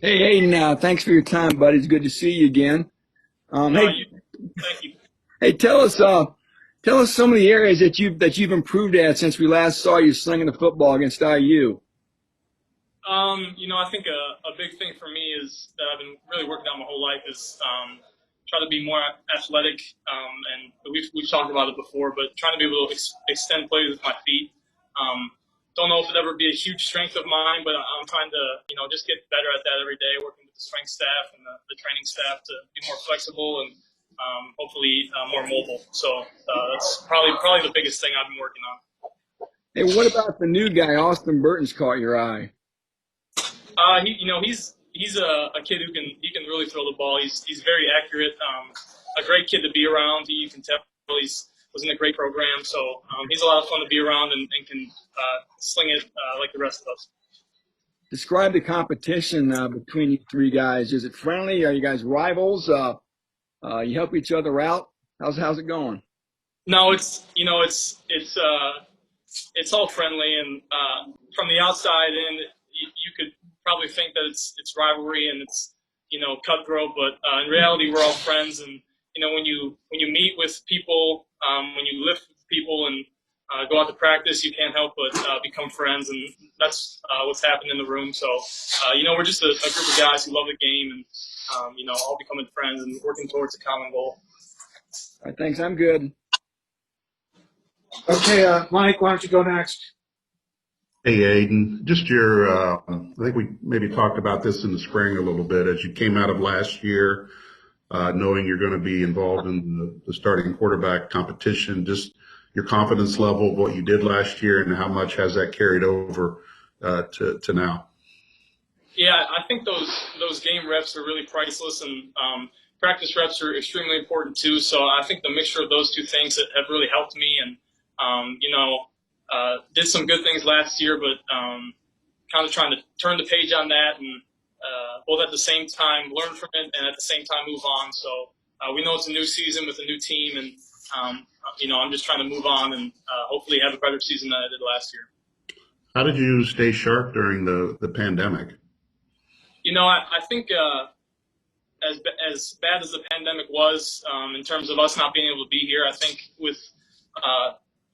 Hey, Hayden, thanks for your time, buddy. It's good to see you again. No, Hey, you. Thank you. hey, tell us some of the areas that you've improved at since we last saw you slinging the football against IU. I think a big thing for me is that I've been really working on my whole life is try to be more athletic. And we've talked about it before, but trying to be able to extend plays with my feet. Um, don't know if it'll ever be a huge strength of mine, but I'm trying to just get better at that every day. Working with the strength staff and the training staff to be more flexible and hopefully more mobile. So that's probably the biggest thing I've been working on. Hey, what about the new guy, Austin Burton's caught your eye? He's a kid who can really throw the ball. He's very accurate. A great kid to be around. You can tell was in a great program. So he's a lot of fun to be around and can sling it like the rest of us. Describe the competition between you three guys. Is it friendly? Are you guys rivals? You help each other out? How's it going? No, it's all friendly and from the outside in, you could probably think that it's rivalry and it's cutthroat, but in reality we're all friends. And when you meet with people, when you lift with people and go out to practice, you can't help but become friends, and that's what's happened in the room. So we're just a group of guys who love the game and all becoming friends and working towards a common goal. All right, thanks. I'm good. Okay, Mike, why don't you go next? Hey, Aidan, just I think we maybe talked about this in the spring a little bit as you came out of last year, knowing you're going to be involved in the starting quarterback competition, just your confidence level of what you did last year and how much has that carried over to now? Yeah, I think those game reps are really priceless, and practice reps are extremely important too. So I think the mixture of those two things have really helped me, and did some good things last year, but kind of trying to turn the page on that and both at the same time learn from it and at the same time move on. So we know it's a new season with a new team, and I'm just trying to move on and hopefully have a better season than I did last year. How did you stay sharp during the pandemic? I think as bad as the pandemic was, in terms of us not being able to be here, I think with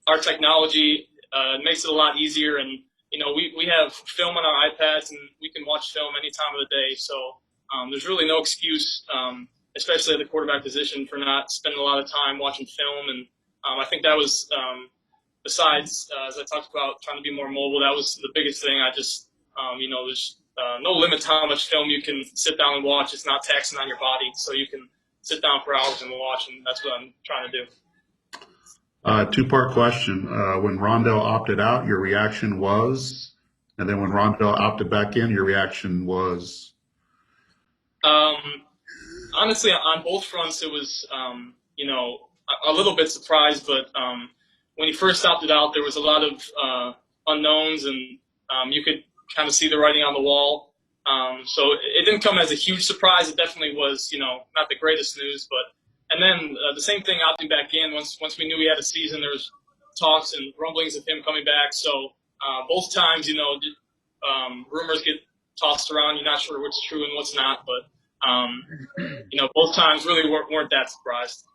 our technology, it makes it a lot easier. And we have film on our iPads, and we can watch film any time of the day. So there's really no excuse, especially at the quarterback position, for not spending a lot of time watching film. And I think that was, besides, as I talked about, trying to be more mobile, that was the biggest thing. I just, there's no limit to how much film you can sit down and watch. It's not taxing on your body, so you can sit down for hours and watch, and that's what I'm trying to do. Two-part question. When Rondell opted out, your reaction was, and then when Rondell opted back in, your reaction was? Honestly, on both fronts, it was, a little bit surprised, but when he first opted out, there was a lot of unknowns, and you could kind of see the writing on the wall. So it didn't come as a huge surprise. It definitely was, not the greatest news, but. And then the same thing opting back in. Once we knew we had a season, there was talks and rumblings of him coming back. So both times, rumors get tossed around. You're not sure what's true and what's not. But both times really weren't that surprised.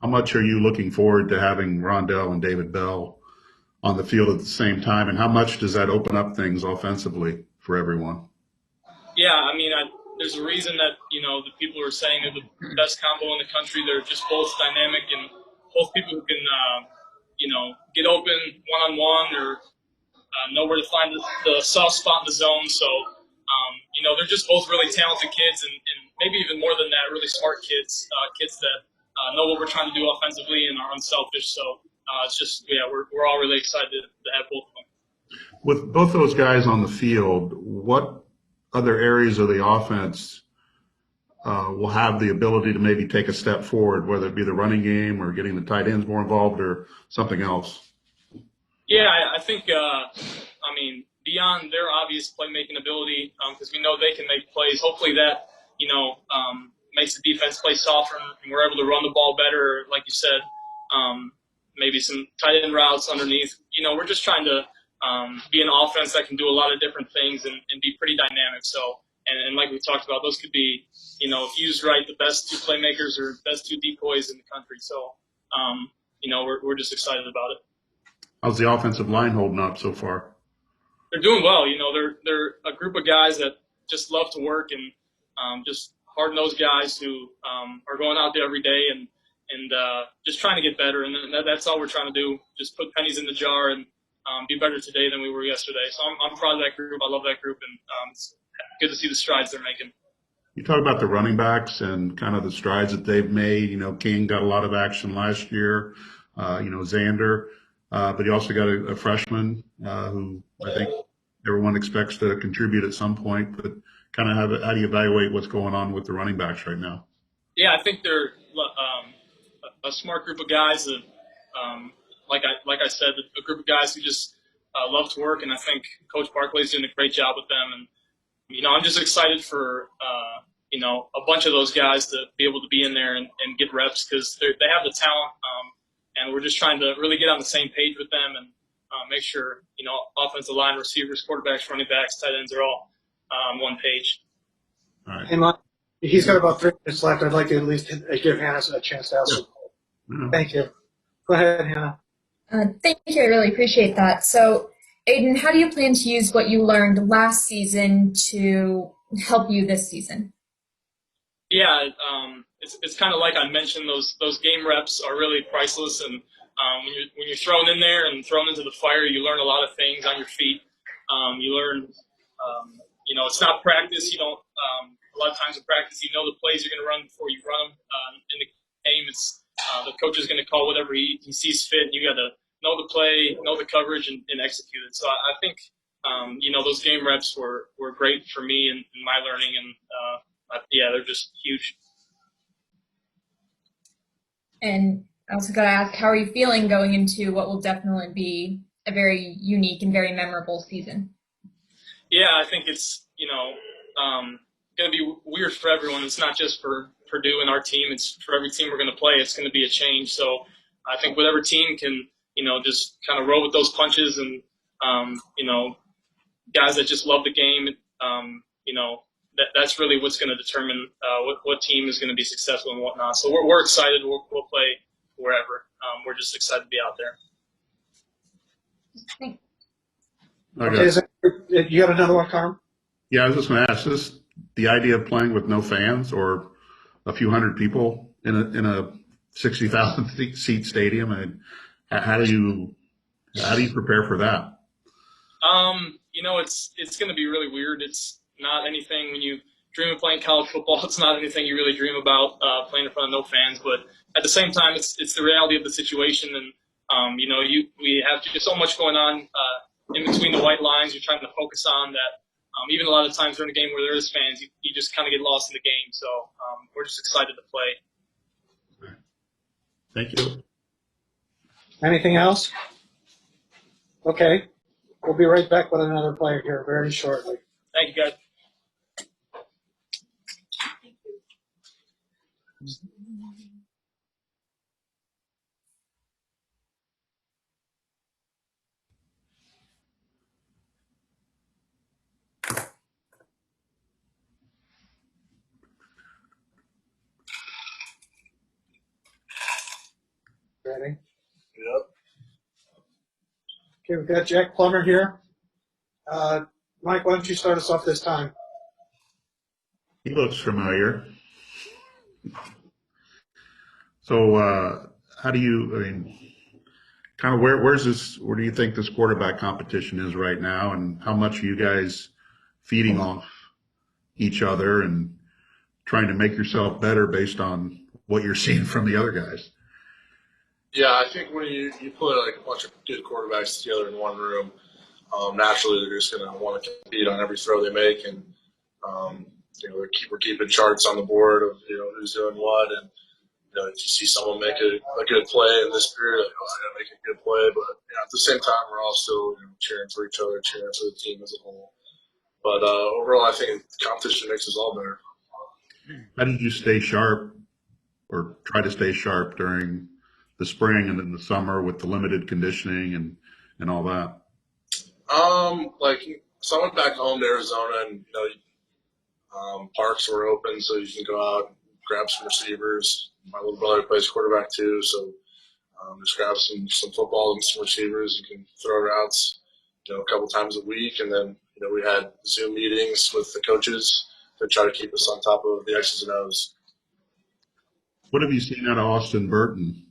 How much are you looking forward to having Rondell and David Bell on the field at the same time, and how much does that open up things offensively for everyone? Yeah, I mean, there's a reason that the people are saying they're the best combo in the country. They're just both dynamic and both people who can get open one-on-one or know where to find the soft spot in the zone. So they're just both really talented kids, and maybe even more than that, really smart kids, kids that know what we're trying to do offensively and are unselfish. So it's just we're all really excited to have both of them. With both those guys on the field, what other areas of the offense will have the ability to maybe take a step forward, whether it be the running game or getting the tight ends more involved or something else? Yeah, I think, beyond their obvious playmaking ability, because we know they can make plays, hopefully that, makes the defense play softer and we're able to run the ball better, like you said, maybe some tight end routes underneath. We're just trying to be an offense that can do a lot of different things and be pretty dynamic. So and like we talked about, those could be, if used right, the best 2 playmakers or best 2 decoys in the country. So, we're just excited about it. How's the offensive line holding up so far? They're doing well. They're a group of guys that just love to work and just hard-nosed guys who are going out there every day and just trying to get better. And that's all we're trying to do, just put pennies in the jar and be better today than we were yesterday. So I'm proud of that group. I love that group, and it's good to see the strides they're making. You talk about the running backs and kind of the strides that they've made. King got a lot of action last year, Xander, but you also got a freshman who I think everyone expects to contribute at some point. But kind of how do you evaluate what's going on with the running backs right now? Yeah, I think they're a smart group of guys that, like I said, a group of guys who just love to work, and I think Coach Barkley's doing a great job with them. And I'm just excited for a bunch of those guys to be able to be in there and get reps because they have the talent, and we're just trying to really get on the same page with them and make sure offensive line, receivers, quarterbacks, running backs, tight ends are all on one page. All right. And he's got about 3 minutes left. I'd like to at least give Hannah a chance to ask. Yeah. Thank you. Go ahead, Hannah. Thank you. I really appreciate that. So, Aidan, how do you plan to use what you learned last season to help you this season? Yeah, it's kind of like I mentioned. Those game reps are really priceless, and when you're thrown in there and thrown into the fire, you learn a lot of things on your feet. You learn, it's not practice. You don't. A lot of times in practice, you know the plays you're going to run before you run them. In the game, it's the coach is going to call whatever he sees fit. You got to know the play, know the coverage, and execute it. So I think those game reps were great for me and my learning, and they're just huge. And I also got to ask, how are you feeling going into what will definitely be a very unique and very memorable season? Yeah, I think it's going to be weird for everyone. It's not just for Purdue and our team. It's for every team we're going to play. It's going to be a change. So I think whatever team can just kind of roll with those punches and guys that just love the game. That's really what's going to determine what team is going to be successful and whatnot. So we're excited. We'll play wherever. We're just excited to be out there. Thanks. Okay, you got another one, Carm? Yeah, I was just going to ask this: the idea of playing with no fans or a few hundred people in a 60,000 seat stadium, and how do you prepare for that? It's going to be really weird. It's not anything when you dream of playing college football. It's not anything you really dream about playing in front of no fans. But at the same time, it's the reality of the situation, and we have just so much going on in between the white lines. You're trying to focus on that. Even a lot of times during a game where there is fans, you just kind of get lost in the game. So we're just excited to play. Thank you. Anything else? Okay. We'll be right back with another player here very shortly. Thank you, guys. Ready? Yep. Okay, we've got Jack Plummer here. Mike, why don't you start us off this time? He looks familiar. So, how do you? Kind of where do you think this quarterback competition is right now, and how much are you guys feeding off each other and trying to make yourself better based on what you're seeing from the other guys? Yeah, I think when you put like a bunch of good quarterbacks together in one room, naturally they're just going to want to compete on every throw they make, and we're keeping charts on the board of who's doing what, and if you see someone make a good play in this period, like, I got to make a good play, but at the same time we're all still cheering for each other, cheering for the team as a whole. But overall, I think competition makes us all better. How did you stay sharp, or try to stay sharp during the spring and then the summer with the limited conditioning and all that? So I went back home to Arizona, and Parks were open, so you can go out and grab some receivers. My little brother plays quarterback too, so just grab some football and some receivers. You can throw routes, a couple times a week, and then we had Zoom meetings with the coaches to try to keep us on top of the X's and O's. What have you seen out of Austin Burton?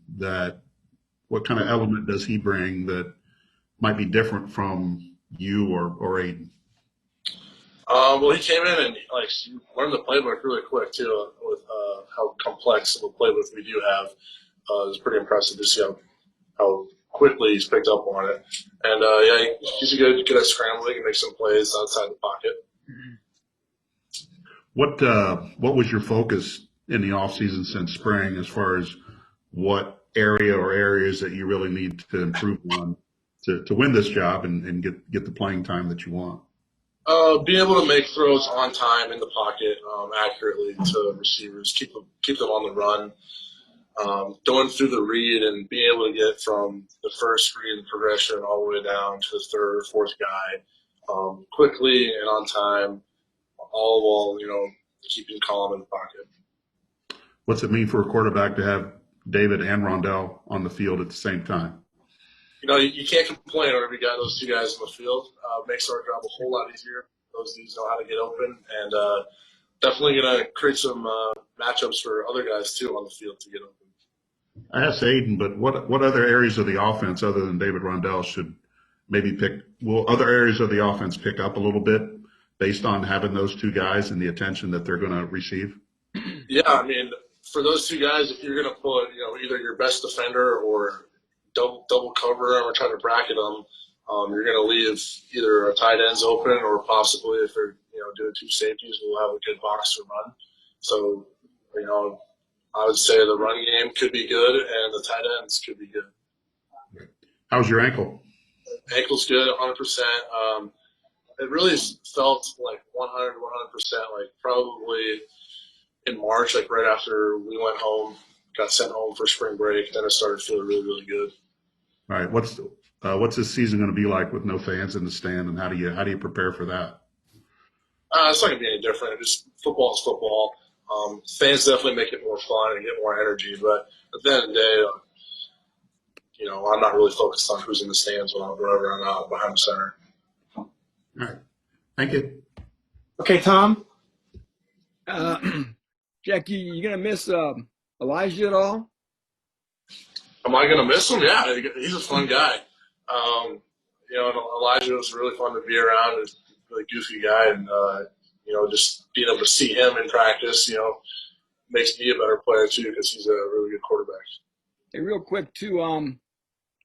What kind of element does he bring that might be different from you or Aidan? Well, he came in and learned the playbook really quick too, with how complex of a playbook we do have. It was pretty impressive to see how quickly he's picked up on it. And he's good at scrambling and make some plays outside the pocket. What was your focus in the offseason since spring, as far as what area or areas that you really need to improve on to win this job and get the playing time that you want? Being able to make throws on time in the pocket accurately to receivers, keep them on the run, going through the read and being able to get from the first read and progression all the way down to the third or fourth guy quickly and on time, all while keeping calm in the pocket. What's it mean for a quarterback to have David and Rondell on the field at the same time? You can't complain whenever you got those two guys in the field. Makes our job a whole lot easier. Those dudes know how to get open, and definitely going to create some matchups for other guys too on the field to get open. I asked Aidan, but what other areas of the offense other than David Rondell should maybe will other areas of the offense pick up a little bit based on having those two guys and the attention that they're going to receive? Yeah, I mean, for those two guys, if you're going to put either your best defender or double cover them or try to bracket them, you're going to leave either our tight ends open or possibly if they're doing two safeties, we'll have a good box to run. So I would say the run game could be good and the tight ends could be good. How's your ankle? Ankle's good, 100%. It really felt like 100%, like probably in March, like right after we went home, got sent home for spring break. Then it started feeling really, really good. All right. What's this season going to be like with no fans in the stand, and how do you prepare for that? It's not going to be any different. Just football is football. Fans definitely make it more fun and get more energy. But at the end of the day, I'm not really focused on who's in the stands whenever I'm out behind the center. All right. Thank you. Okay, Tom? Jack, you going to miss Elijah at all? Am I going to miss him? Yeah, he's a fun guy. And Elijah was really fun to be around. He's a really goofy guy, and just being able to see him in practice, makes me a better player too because he's a really good quarterback. Hey, real quick too,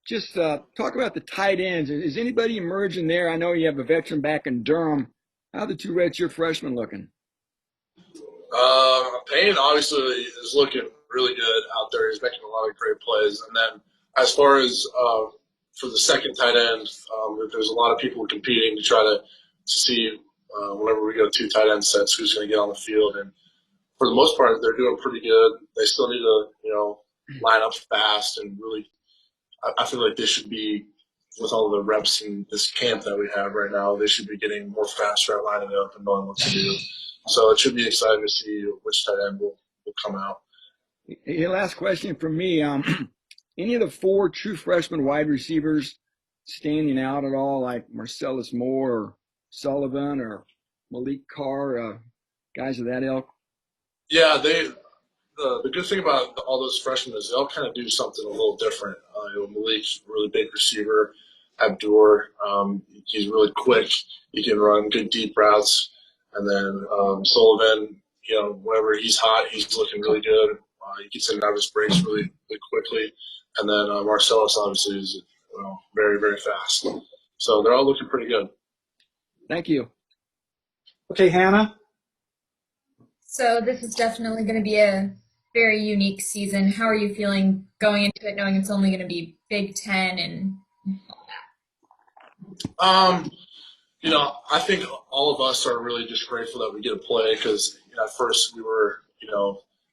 just talk about the tight ends. Is anybody emerging there? I know you have a veteran back in Durham. How are the two redshirt freshmen looking? Payne obviously is looking really good out there. He's making a lot of great plays. And then as far as for the second tight end, there's a lot of people competing to try to see whenever we go two tight end sets who's going to get on the field. And for the most part, they're doing pretty good. They still need to line up fast and really. I feel like they should be, with all the reps in this camp that we have right now, they should be getting more faster at lining up and knowing what to do. So it should be exciting to see which tight end will come out. Hey, last question from me. Any of the four true freshman wide receivers standing out at all, like Marcellus Moore or Sullivan or Malik Carr, guys of that ilk? Yeah, the good thing about all those freshmen is they'll kind of do something a little different. Malik's a really big receiver. Abdur, he's really quick. He can run good deep routes. And then Sullivan, whenever he's hot, he's looking really good. He gets in and out of his breaks really, really quickly. And then Marcellus obviously is very, very fast. So they're all looking pretty good. Thank you. Okay, Hannah? So this is definitely going to be a very unique season. How are you feeling going into it, knowing it's only going to be Big Ten and all that? I think all of us are really just grateful that we get to play because at first we were,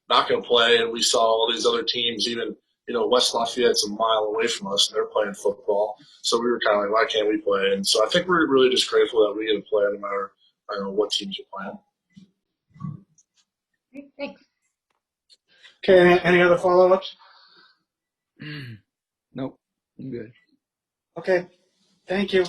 not going to play, and we saw all these other teams, even West Lafayette's a mile away from us, and they're playing football. So we were kind of like, why can't we play? And so I think we're really just grateful that we get to play no matter what teams are playing. Great, thanks. Okay, any other follow-ups? Nope, I'm good. Okay, thank you.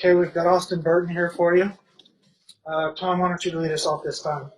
Okay, we've got Austin Burton here for you. Tom, why don't you lead us off this time?